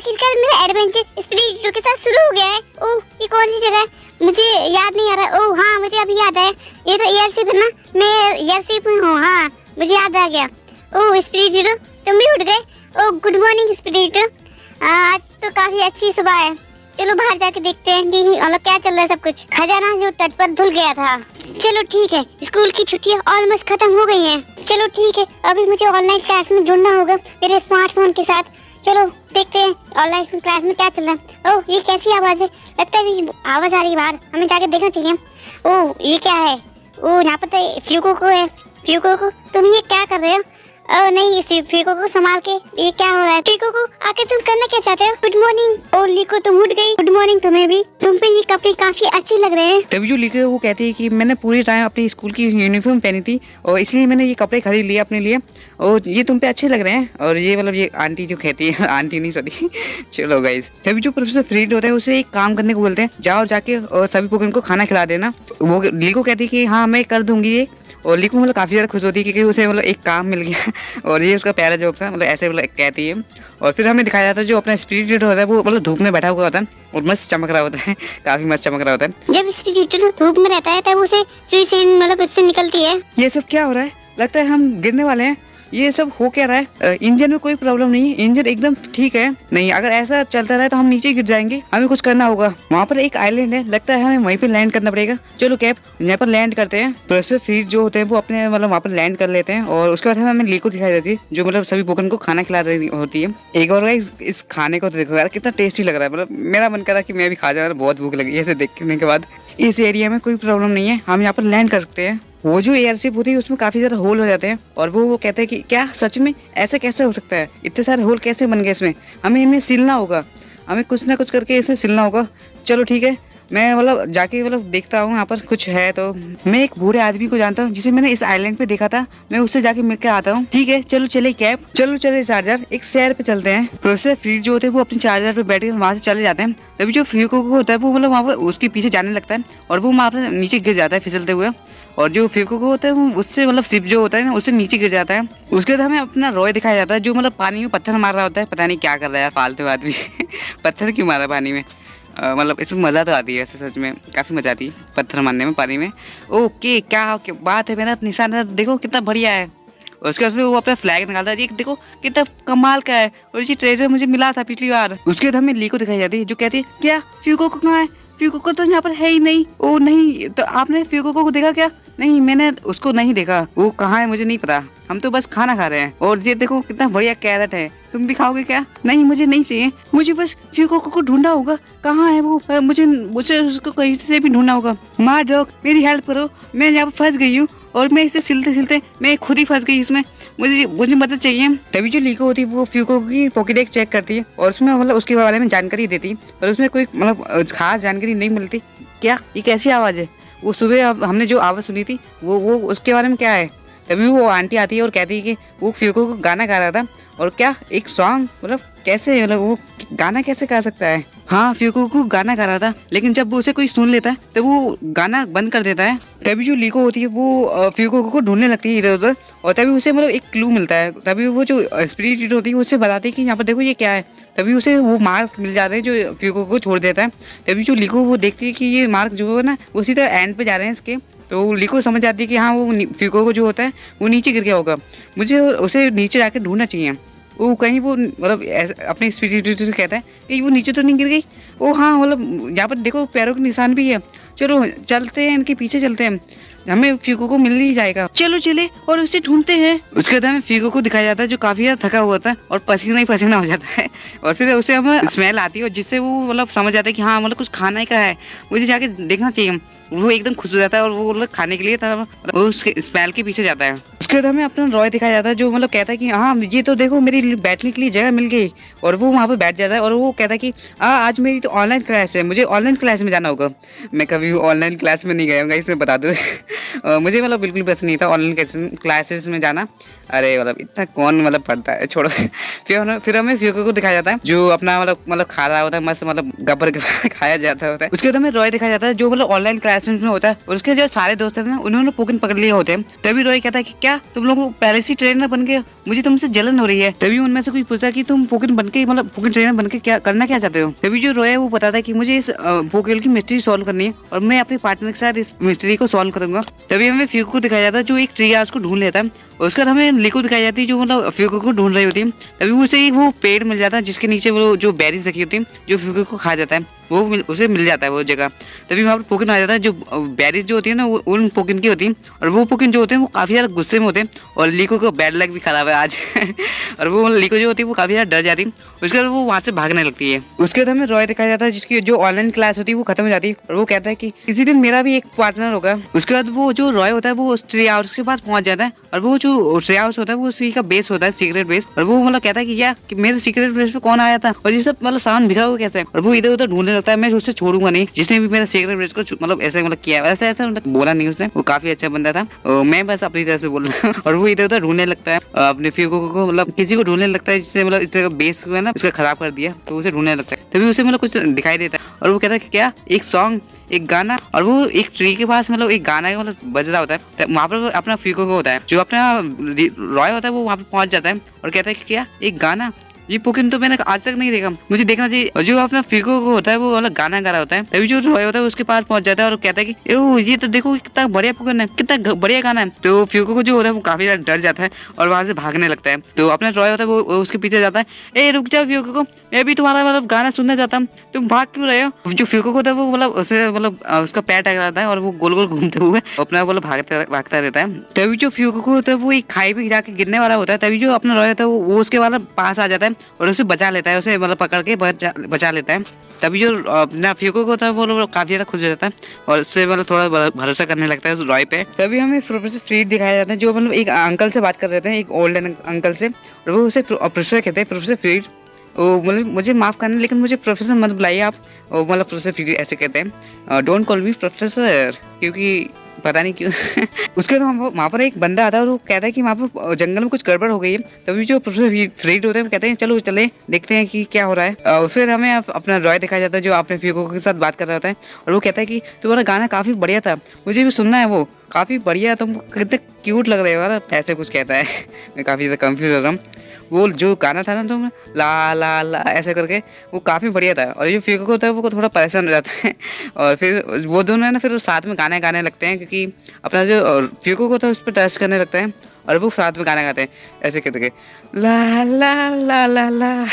आखिरकार मेरा adventure spirit के साथ शुरू हो गया है। ओह, ये कौन सी जगह है? मुझे याद नहीं आ रहा। ओह हाँ, मुझे अभी याद आया, ये तो एयरशिप है ना, मैं एयरशिप में हूँ। हाँ, मुझे याद आ गया। ओह स्पिरिट, तुम भी उठ गए? ओह गुड मॉर्निंग स्पिरिट, आज तो काफी अच्छी सुबह है। चलो बाहर जाके देखते हैं कि मतलब क्या चल रहा है सब कुछ। खजाना जो तट पर धुल गया था। चलो ठीक है, स्कूल की छुट्टियां ऑलमोस्ट खत्म हो गई हैं। चलो ठीक है, अभी मुझे ऑनलाइन क्लास में जुड़ना होगा मेरे स्मार्टफोन के साथ। चलो देखते हैं ऑनलाइन क्लास में क्या चल रहा है। ओह ये कैसी आवाज है? लगता है आवाज आ रही है बाहर, हमें जाके देखना चाहिए। ओह ये क्या है? ओह यहाँ पर तो फ्यूकोको है। फ्यूकोको तुम ये क्या कर रहे हो? नहीं, फीको को संभाल के, ये क्या हो रहा है? फीको को आके तुम करना क्या चाहते हो? Good morning. और लिको तुम उठ गई? गुड मॉर्निंग तुम्हें भी। तुम पे ये कपड़े काफी अच्छे लग रहे हैं। तभी जो लिको वो कहती है कि मैंने पूरी टाइम अपनी स्कूल की यूनिफॉर्म पहनी थी और इसलिए मैंने ये कपड़े खरीद लिए अपने लिए और ये तुम पे अच्छे लग रहे हैं। और ये मतलब ये आंटी जो कहती है आंटी नहीं सॉरी चलो गाइस, तभी जो प्रोफेसर फ्रीड होता है उसे एक काम करने को बोलते हैं, जाओ जाके और सभी पोकेमॉन को खाना खिला देना। वो लिको कहती है कि हाँ मैं कर दूंगी ये। और लिको मतलब काफ़ी ज़्यादा खुश होती है क्योंकि उसे मतलब एक काम मिल गया और ये उसका प्यारा जॉब था, मतलब ऐसे मतलब कहती है। और फिर हमें दिखाया जाता है जो अपना स्पिरिट होता है वो मतलब धूप में बैठा हुआ होता है और मस्त चमक रहा होता है, काफ़ी मस्त चमक रहा होता है। जब स्पिरिट धूप में रहता है तब उसे सुई मतलब उससे निकलती है। ये सब क्या हो रहा है? लगता है हम गिरने वाले हैं। ये सब हो क्या रहा है? इंजन में कोई प्रॉब्लम नहीं है, इंजन एकदम ठीक है। नहीं, अगर ऐसा चलता रहे तो हम नीचे गिर जाएंगे, हमें कुछ करना होगा। वहाँ पर एक आइलैंड है, लगता है हमें वहीं पे लैंड करना पड़ेगा। चलो कैप यहाँ पर लैंड करते हैं। प्रोफेसर फ्रीज जो होते हैं वो अपने मतलब वहाँ पर लैंड कर लेते हैं और उसके बाद हमें लिको दिखाई देती है जो मतलब सभी पोकेमॉन को खाना खिला रही होती है। एक और इस खाने को तो देखो यार कितना टेस्टी लग रहा है, मतलब मेरा मन कर रहा है कि मैं भी खा जाऊँ, बहुत भूख लगी है इसे देखने के बाद। इस एरिया में कोई प्रॉब्लम नहीं है, हम यहाँ पर लैंड कर सकते हैं। वो जो एयरशिप होती है उसमें काफी सारे होल हो जाते हैं और वो कहते हैं कि क्या सच में ऐसा कैसे हो सकता है? इतने सारे होल कैसे बन गए इसमें? हमें इन्हें सिलना होगा, हमें कुछ ना कुछ करके इसे सिलना होगा। चलो ठीक है, मैं मतलब जाके मतलब देखता हूँ यहाँ पर कुछ है तो। मैं एक बूढ़े आदमी को जानता हूँ जिसे मैंने इस आइलैंड पे देखा था, मैं उससे जाके मिलकर आता हूँ। ठीक है चलो चले कैप, चलो चले चार्जर, एक शहर पे चलते हैं। प्रोफेसर फ्रीड जो होते हैं वो अपने चार्जर पे बैठ के वहाँ से चले जाते हैं। तभी जो फ्यूको होता है वो मतलब वहाँ पर उसके पीछे जाने लगता है और वो वहाँ पर नीचे गिर जाता है फिसलते हुए। और जो फ्यूको होता है वो उससे मतलब सिप जो होता है ना उससे नीचे गिर जाता है। उसके बाद हमें अपना रॉय दिखाया जाता है जो मतलब पानी में पत्थर मार रहा होता है, पता नहीं क्या कर रहा है यार फालतू आदमी पत्थर क्यों मारा पानी में? मतलब इसमें मज़ा तो आती है ऐसे, सच में काफ़ी मज़ा आती है पत्थर मारने में पानी में। ओके क्या बात है, मेरा निशान देखो कितना बढ़िया है। उसके बाद वो अपना फ्लैग निकालता है, ये देखो कितना कमाल का है और ये ट्रेजर मुझे मिला था पिछली बार। उसके बाद हमें लिको दिखाई जाती है जो कहती है क्या फ्यूको कहाँ है? फ्यूको को तो यहाँ पर है ही नहीं। ओ नहीं, तो आपने फ्यूको को देखा क्या? नहीं मैंने उसको नहीं देखा, वो कहाँ है मुझे नहीं पता, हम तो बस खाना खा रहे हैं। और ये देखो कितना बढ़िया कैरेट है, तुम भी खाओगे क्या? नहीं मुझे नहीं चाहिए, मुझे बस फ्यूको को ढूंढना होगा, कहाँ है वो? मुझे उसको कहीं से भी ढूंढना होगा। माँ डॉग मेरी हेल्प करो, मैं यहाँ पर फंस गई हूँ और मैं इसे सिलते सिलते मैं खुद ही फंस गई इसमें, मुझे मदद चाहिए। तभी जो लिको होती है वो फ्यूको की पॉकेट चेक करती है और उसमें मतलब उसके बारे में जानकारी देती है पर उसमें कोई मतलब खास जानकारी नहीं मिलती। क्या ये कैसी आवाज़ है? वो सुबह हमने जो आवाज़ सुनी थी वो उसके बारे में क्या है? तभी वो आंटी आती है और कहती है कि वो फ्यूको को गाना गा रहा था। और क्या एक सॉन्ग? मतलब कैसे, मतलब वो गाना कैसे गा सकता है? हाँ फ्यूको को गाना गा रहा था लेकिन जब उसे कोई सुन लेता है तो वो गाना बंद कर देता है। तभी जो लिको होती है वो फ्यूको को ढूंढने लगती है इधर उधर और तभी उसे मतलब एक क्लू मिलता है। तभी वो जो स्पिरिट होती है उससे बताती है कि यहाँ पर देखो ये क्या है। तभी उसे वो मार्क मिल जाता है जो फ्यूको को छोड़ देता है। तभी जो लिको वो देखती है कि ये मार्क जो है ना वो सीधा एंड पे जा रहे हैं इसके, तो लिको समझ जाती है कि हाँ वो फ्यूको को जो होता है वो नीचे गिर गया होगा, मुझे उसे नीचे जाकर ढूंढना चाहिए। वो कहीं वो मतलब अपने स्पिरिट से कहता है कि वो नीचे तो नहीं गिर गई। ओ हाँ मतलब यहाँ पर देखो पैरों के निशान भी है, चलो चलते हैं इनके पीछे चलते हैं, हमें फ्यूको को मिल ही जाएगा। चलो चले और उसे ढूंढते हैं। उसके बाद हमें फ्यूको को दिखाया जाता है जो काफी ज्यादा थका हुआ था और पसीना ही पसीना हो जाता है और फिर उसे हमें स्मेल आती है और जिससे वो मतलब समझ जाता है कि हाँ मतलब कुछ खाना ही का है, मुझे जाके देखना चाहिए। वो एकदम खुश हो जाता है और वो मतलब खाने के लिए वो उसके स्मेल के पीछे जाता है। उसके बाद हमें अपना रॉय दिखाया जाता है जो मतलब कहता है कि हाँ ये तो देखो मेरी बैठने के लिए जगह मिल गई। और वो वहाँ पे बैठ जाता है और वो कहता है कि आज मेरी तो ऑनलाइन क्लास है, मुझे ऑनलाइन क्लास में जाना होगा। मैं कभी ऑनलाइन क्लास में नहीं गया हूँ इसमें बता दो मुझे मतलब बिल्कुल पसंद नहीं था ऑनलाइन क्लासेस में जाना। अरे मतलब इतना कौन मतलब पढ़ता है, छोड़ो। फिर हमें फ्यूको को दिखाया जाता है जो अपना मतलब खा रहा होता है मस्त, मतलब गब्बर के खाया जाता होता है। उसके बाद हमें रॉय दिखाया जाता है जो मतलब ऑनलाइन क्लासेस में होता है, और उसके जो सारे दोस्त हैं ना उन्होंने पोकेन पकड़ लिए होते हैं। तभी रॉय कहता है कि क्या तुम लोग पहले से ट्रेनर बन गए, मुझे तुमसे जलन हो रही है। तभी उनमें से कोई पूछता है कि तुम पोकेन बन के मतलब पोकेन ट्रेनर बन के क्या करना क्या चाहते हो। तभी जो रॉय है वो बताता है कि मुझे इस पोकेन की मिस्ट्री सॉल्व करनी है और मैं अपने पार्टनर के साथ इस मिस्ट्री को सॉल्व करूंगा। तभी हमें फ्यूको को दिखाया जाता है जो एक ट्री है उसको ढूंढ लेता है। उसके बाद हमें लिको दिखाई जाती है जो मतलब फ्यूको को ढूंढ रही होती है। तभी उसे वो पेड़ मिल जाता है जिसके नीचे वो जो बेरीज रखी होती है जो फ्यूको को खा जाता है, उसे मिल जाता है वो जगह। तभी वहाँ पर पोकेन आ जाता है जो बेरीज जो होती है ना वो उन पोकेन की होती है, और वो पोकेन जो होते हैं वो काफ़ी ज़्यादा गुस्से में होते हैं, और लिको को बैड लक भी खराब है आज। और वो लिको जो होती है वो काफ़ी ज़्यादा डर जाती है। उसके बाद वो वहाँ से भागने लगती है। उसके बाद हमें रॉय दिखाया जाता है जिसकी जो ऑनलाइन क्लास होती है वो खत्म हो जाती है, और वो कहता है कि किसी दिन मेरा भी एक पार्टनर होगा। उसके बाद वो जो रॉय होता है वो उस ट्री हाउस के पास पहुंच जाता है, और वो जो ट्री हाउस होता है वो उसी का बेस होता है, सीक्रेट बेस। और वो मतलब कहता है कि यार कि मेरे सीक्रेट बेस पे कौन आया था और ये सब मतलब सामान बिखरा हुआ कैसे है। और वो इधर उधर ढूंढने लगता है, मैं उससे छोड़ूंगा नहीं जिसने भी मेरा सीक्रेट बेस को मतलब ऐसे मतलब किया, ऐसा ऐसा मतलब बोला नहीं उसने, वो काफी अच्छा बंदा था। मैं बस अपनी तरफ से बोल रहा हूँ। और वो इधर उधर ढूंढने लगता है अपने फ्यूको को, मतलब किसी को ढूंढने लगता है जिससे मतलब इसका बेस है ना इसका खराब कर दिया, तो उसे ढूंढने लगता है। तभी उसे मतलब कुछ दिखाई देता है, और वो कहता है कि क्या एक सॉन्ग, एक गाना। और वो एक ट्री के पास मतलब एक गाना मतलब बज रहा होता है, वहाँ पर अपना फ्यूको को होता है जो अपना रॉय होता है वो वहाँ पर पहुंच जाता है और कहता है कि क्या एक गाना, ये पोकेन तो मैंने आज तक नहीं देखा, मुझे देखना चाहिए। और जो अपना फ्यूको को होता है वो अलग गाना गा रहा होता है। तभी जो रॉय होता है उसके पास पहुंच जाता है और कहता है कि ओह ये तो देखो कितना बढ़िया पोकेन है, कितना बढ़िया गाना है। तो फ्यूको को जो होता है वो काफी ज्यादा डर जाता है और वहां से भागने लगता है। तो अपना रॉय होता है वो उसके पीछे जाता है, ए रुक जाओ फ्यूको को, मैं भी तुम्हारा मतलब गाना सुनना चाहता हूँ, तुम भाग क्यों रहे हो। जो फ्यूको को होता है वो मतलब उसे मतलब उसका पैर टकराता है और वो गोल गोल घूमते हुए अपना मतलब भागता रहता है। तभी जो फ्यूको को होता है वो एक खाई में जाके गिरने वाला होता है। तभी जो अपना रॉय होता है वो उसके वाला पास आ जाता है और उसे बचा लेता है, उसे मतलब पकड़ के बचा लेता है। तभी जो अपना फ्यूको को होता है वो काफी ज्यादा खुश हो जाता है और उससे मतलब थोड़ा भरोसा करने लगता है उस रॉय पे। तभी हमें प्रोफेसर फ्रीड दिखाया जाता है जो मतलब एक अंकल से बात कर रहे थे, एक ओल्ड अंकल से, और वो उसे प्रोफेसर कहते हैं, प्रोफेसर फ्रीड। वो मतलब मुझे माफ़ करना लेकिन मुझे प्रोफेसर मत बुलाइए आप, मतलब प्रोफेसर फ्रीड ऐसे कहते हैं, डोंट कॉल मी प्रोफेसर, क्योंकि पता नहीं क्यों। उसके बाद वहाँ पर एक बंदा आता है और वो कहता है कि वहाँ पर जंगल में कुछ गड़बड़ हो गई है। तभी जो प्रोफेसर फ्रीड होते हैं वो कहते हैं चलो चले देखते हैं कि क्या हो रहा है। फिर हमें अपना रॉय दिखाया जाता है जो अपने फ्यूको के साथ बात कर रहा होता है, और वो कहता है कि तुम्हारा गाना काफ़ी बढ़िया था, मुझे भी सुनना है, वो काफ़ी बढ़िया, तुम कितने क्यूट लग रहे हो यार, ऐसे कुछ कहता है। मैं काफ़ी ज़्यादा कन्फ्यूज हो रहा हूँ। वो जो गाना था ना तुम ला ला ला ऐसे करके, वो काफ़ी बढ़िया था। और जो फ्यूको होता है वो थोड़ा परेशान हो जाता है, और फिर वो दोनों है ना फिर साथ में गाने गाने लगते हैं, क्योंकि अपना जो फ्यूको को था उस पर टच करने लगता है और वो साथ में गाना गाते हैं ऐसे करके ला ला ला ला ला।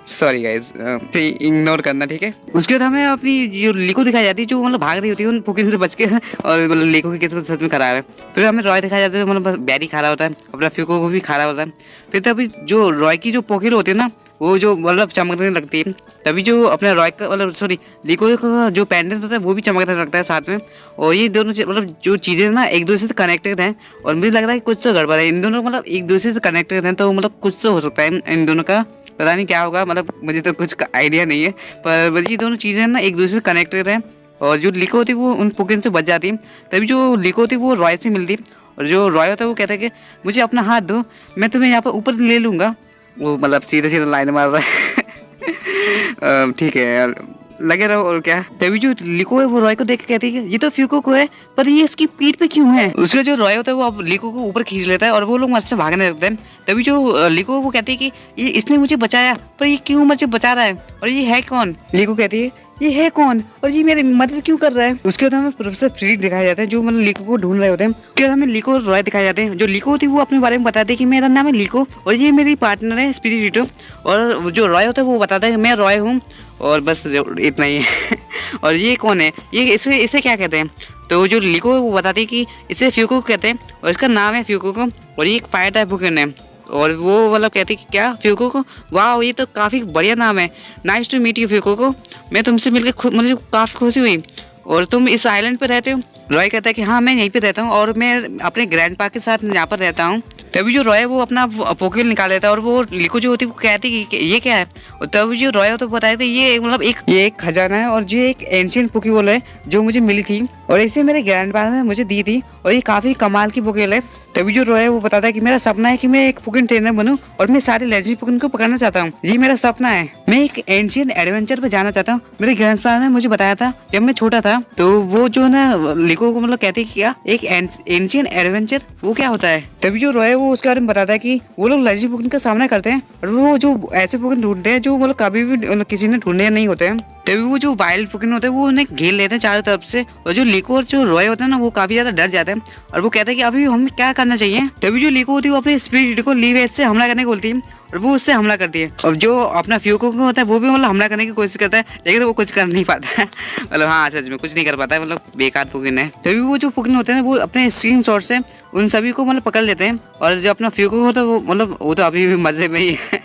सॉरी गाइस, इग्नोर करना, ठीक है। उसके बाद हमें अपनी जो लिको दिखाई जाती है जो मतलब भाग रही होती है उन पोकेन से बच के, और मतलब लिको की किस्मत सच में खराब है। फिर हमें रॉय दिखाया जाता है मतलब बैरी खा रहा होता है, अपना फ्यूको को भी खा रहा होता है। फिर तभी जो रॉय की जो पोकेन होती है ना वो जो मतलब चमकने लगती है। तभी जो अपने रॉय का मतलब सॉरी लिको का जो पेंडेंट होता है वो भी चमकने लगता है साथ में। और ये दोनों मतलब जो चीज़ें ना एक दूसरे से कनेक्टेड हैं, और मुझे लग रहा है कि कुछ तो गड़बड़ है, इन दोनों मतलब एक दूसरे से कनेक्टेड हैं, तो मतलब कुछ तो हो सकता है इन दोनों का, पता नहीं क्या होगा, मतलब मुझे तो कुछ आइडिया नहीं है, पर ये दोनों चीज़ें ना एक दूसरे से कनेक्टेड हैं। और जो लिको होती है वो उन पोकेन से बच जाती है। तभी जो लिको होती है वो रॉय से मिलती है, और जो रॉय होता है वो कहता है कि मुझे अपना हाथ दो, मैं तुम्हें यहाँ पर ऊपर ले लूँगा। वो मतलब सीधे सीधे लाइन मार रहा है। ठीक है यार, लगे रहो और क्या। तभी जो लिको है वो रॉय को देख के कहती है ये तो फ्यूको को है, पर ये इसकी पीठ पे क्यों है। उसका जो रॉय होता है वो अब लिको को ऊपर खींच लेता है और वो लोग मुझसे से भागने लगते हैं। तभी जो लिको वो कहती है कि ये इसने मुझे बचाया, पर ये क्यों मुझे बचा रहा है, और ये है कौन। लिको कहती है ये है कौन और ये मेरी मदद क्यों कर रहा है। उसके बाद हमें प्रोफेसर फ्रीड दिखाया जाता है जो मतलब लिको को ढूंढ रहे होते हैं। उसके बाद हमें लिको और रॉय दिखाए जाते हैं। जो लिको होती है वो अपने बारे में बताते हैं कि मेरा नाम है लिको और ये मेरी पार्टनर है स्पिरिटो, और जो रॉय होता है वो बताता है कि मैं रॉय हूँ, और बस इतना ही है। और ये कौन है, ये इसे क्या कहते हैं। तो जो लिको है वो बताती है कि इसे फ्यूको कहते हैं और इसका नाम है फ्यूको को, और ये एक फायर टाइप पोकेन है। और वो मतलब कहती कि क्या फ्यूको को, वाह ये तो काफ़ी बढ़िया नाम है, नाइस टू मीट यू फ्यूको को, मैं तुमसे मिलकर मुझे काफ़ी खुशी हुई, और तुम इस आइलैंड पे रहते हो। रॉय कहता है कि हाँ मैं यहीं पे रहता हूँ और मैं अपने ग्रैंडपा के साथ यहाँ पर रहता हूँ। तभी जो रॉय वो अपना पोकेल निकाल लेता है और वो लिको जो होती है वो कहती कि ये क्या है। और तभी जो रॉय होता है बताया था ये मतलब ये एक खजाना है और ये एक एंशिएंट पोकेबॉल है जो मुझे मिली थी और इसे मेरे ग्रैंडपा ने मुझे दी थी, और ये काफ़ी कमाल की पोकेबॉल है। तभी जो रॉय है वो बताता है कि मेरा सपना है कि मैं एक पुकिन ट्रेनर बनूं और मैं सारे लेजेंड पुकिन को पकड़ना चाहता हूँ। ये मेरा सपना है। मैं एक एंशियंट एडवेंचर पे जाना चाहता हूँ। मेरे ग्रैंडपा ने मुझे बताया था जब मैं छोटा था, तो वो जो ना लिको को मतलब कहते हैं कि क्या एक एंशियंट एडवेंचर वो क्या होता है। तभी जो रॉय है वो उसके बारे में बताता है कि वो लोग लेजेंड पुकिन का सामना करते हैं और वो जो ऐसे पुकिन ढूंढते हैं जो मतलब कभी भी किसी ने ढूंढे नहीं होते हैं। तभी वो जो वाइल्ड पुकिन होते हैं वो उन्हें घेर लेते हैं चारों तरफ से, और जो लिको और जो रॉय होता है ना वो काफी ज्यादा डर जाते हैं और वो कहते हैं कि अभी हमें क्या करना चाहिए। तभी जो लिको होती है वो अपने स्पिरिट को लीवेज से हमला करने को बोलती है और वो उससे हमला करती है। और जो अपना फ्यूको होता है वो भी मतलब हमला करने की कोशिश करता है, लेकिन वो कुछ कर नहीं पाता है। मतलब हाँ सच में कुछ नहीं कर पाता है, मतलब बेकार पुकिन है। तभी वो जो पुकिन होते हैं वो अपने स्क्रीन शॉट से उन सभी को मतलब पकड़ लेते हैं, और जो अपना फ्यूको होता है वो मतलब वो तो अभी भी मजे में ही है।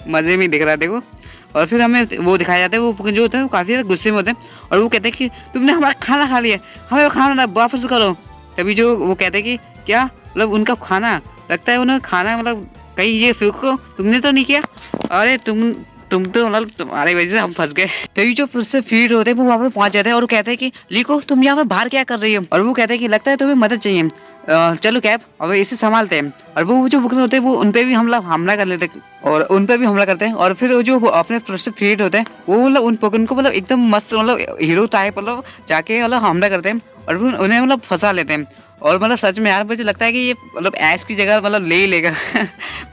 मजे में ही दिख रहा है देखो। और फिर हमें वो दिखाया जाता है वो पुकिन जो होते हैं वो काफी ज्यादा गुस्से में होते हैं और वो कहते हैं कि तुमने हमारा खाना खा लिया, हमें वो खाना वापस करो। तभी जो वो कहते हैं कि क्या मतलब उनका खाना, लगता है उन्हें खाना मतलब कहीं ये फ्यूको तुमने तो नहीं किया, अरे तुम तो मतलब तुम्हारी वजह से हम फंस गए। तभी जो उससे फीड होते हैं वो वहाँ पर पहुंच जाते हैं और वो कहते हैं कि लिको तुम यहाँ पर बाहर क्या कर रही हो, और वो कहते हैं कि लगता है तुम्हें मदद चाहिए, चलो कैप अब इसे संभालते हैं। और वो जो पुकिन होते हैं वो उनपे भी हमला कर लेते हैं और उन पे भी हमला करते हैं। और फिर जो अपने फीड होते हैं वो मतलब उन पुकिन को मतलब एकदम मस्त मतलब हीरो टाइप मतलब जाके मतलब हमला करते हैं और उन्हें मतलब फंसा लेते हैं। और मतलब सच में यार मुझे लगता है कि ये मतलब ऐश की जगह मतलब ले ही लेगा।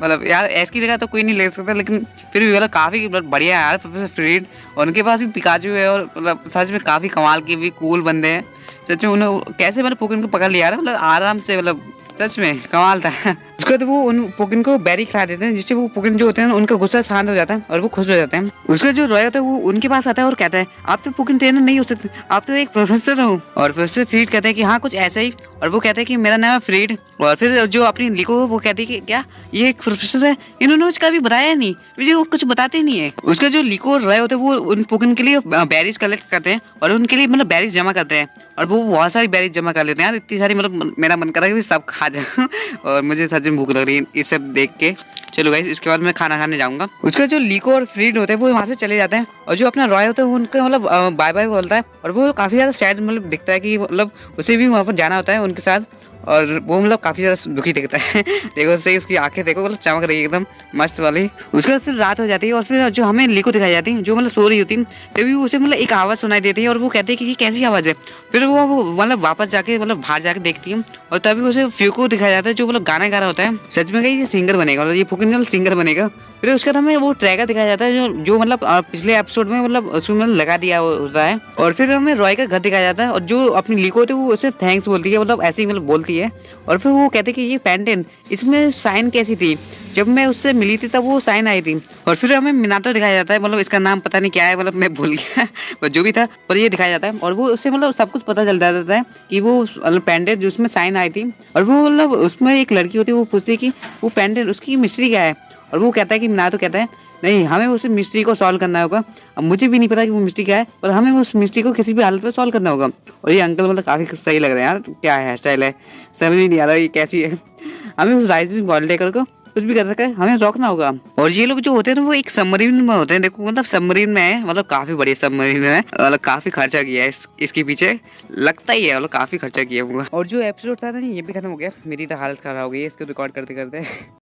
मतलब यार ऐश की जगह तो कोई नहीं ले सकता, लेकिन फिर भी मतलब काफ़ी मतलब बढ़िया है यार प्रोफेसर फ्रीड, और उनके पास भी पिकाचू है और मतलब सच में काफ़ी कमाल के भी कूल बंदे हैं। सच में उन्हें कैसे मतलब पुकिन को पकड़ लिया यार, मतलब आराम से, मतलब सच में कमाल था। उसके बाद वो उन पुकिन को बेरी खिला देते हैं, जिससे वो पुकिन जो होते हैं उनका गुस्सा शांत हो जाता है और वो खुश हो जाते हैं। उसका जो रॉय होता है वो उनके पास आता है और कहता है आप तो पुकिन ट्रेनर नहीं हो सकते, आप तो एक प्रोफेसर हो। और प्रोफेसर फ्रीड कहते हैं कि हाँ कुछ ऐसा ही, और वो कहते हैं कि मेरा नाम है फ्रीड। और फिर जो अपनी लिको वो कहती है कि क्या ये एक प्रोफेसर है, इन्होंने मुझे कभी बताया नहीं, मुझे वो कुछ बताते ही नहीं है। उसका जो लिको और रॉय होते हैं वो उन पुकिन के लिए बेरीज कलेक्ट करते हैं और उनके लिए मतलब बेरीज जमा करते हैं, और वो बहुत सारी बेरीज जमा कर लेते हैं यार, इतनी सारी मतलब मेरा मन कर रहा है कि सब खा जाऊं। और मुझे सच में भूख लग रही है ये सब देख के। चलो गाइस इसके बाद मैं खाना खाने जाऊंगा। उसका जो लिको और फ्रीड होते हैं वो वहाँ से चले जाते हैं, और जो अपना रॉय होता है वो उनका मतलब बाय बाय बोलता है, और वो काफी ज्यादा सैड मतलब दिखता है कि मतलब उसे भी वहाँ पर जाना होता है उनके साथ, और वो मतलब काफी ज्यादा दुखी दिखता है। देखो सही उसकी आंखें देखो मतलब चमक रही है एकदम मस्त वाली। उसके बाद फिर रात हो जाती है और फिर जो हमें लिको दिखाई जाती है जो मतलब सो रही होती है, तभी उसे मतलब एक आवाज सुनाई देती है और वो कहते हैं कि ये कैसी आवाज है। फिर वो मतलब वापस जाके मतलब बाहर जाके देखती है और तभी उसे फ्यूको दिखाया जाता है जो मतलब गाना गा रहा होता है। सच में ये सिंगर बनेगा, मतलब ये पुकिन सिंगर बनेगा। फिर उसके बाद हमें वो ट्रैकर दिखाया जाता है जो मतलब पिछले एपिसोड में मतलब उसमें मतलब लगा दिया होता है। और फिर हमें रॉय का घर दिखाया जाता है और जो अपनी लिको होती है वो उसे थैंक्स बोलती है, मतलब ऐसे ही मतलब बोलती है। और फिर वो कहते हैं कि ये पेंटेन इसमें साइन कैसी थी, जब मैं उससे मिली थी तब वो साइन आई थी। और फिर हमें मिनातो दिखाया जाता है, मतलब इसका नाम पता नहीं क्या है, मतलब मैं भूल गया। पर जो भी था पर ये दिखाया जाता है और वो उससे मतलब सब कुछ पता चल जाता है कि वो मतलब पेंडेंट जिसमें साइन आई थी। और वो मतलब उसमें एक लड़की होती है वो पूछती है कि वो पेंडेंट उसकी मिस्ट्री क्या है, और वो कहता है कि मिनातो कहता है नहीं हमें उस मिस्ट्री को सॉल्व करना होगा। अब मुझे भी नहीं पता कि वो मिस्ट्री क्या है, पर हमें उस मिस्ट्री को किसी भी हालत में सॉल्व करना होगा। और ये अंकल मतलब काफ़ी सही लग रहे हैं यार, क्या हेयर स्टाइल है समझ ही नहीं आ रहा ये कैसी है। हमें उस राइजिंग गोल्ड लेकर को कुछ भी कर रखा है, हमें रोकना होगा। और ये लोग जो होते हैं ना वो एक सबमरीन में होते हैं, देखो मतलब सबमरीन में है, मतलब काफी बड़ी सबमरीन है, मतलब काफी खर्चा किया है इसके पीछे लगता ही है, मतलब काफी खर्चा किया होगा। और जो एपिसोड था ना ये भी खत्म हो गया, मेरी तो हालत खराब हो गई है इसको रिकॉर्ड करते करते।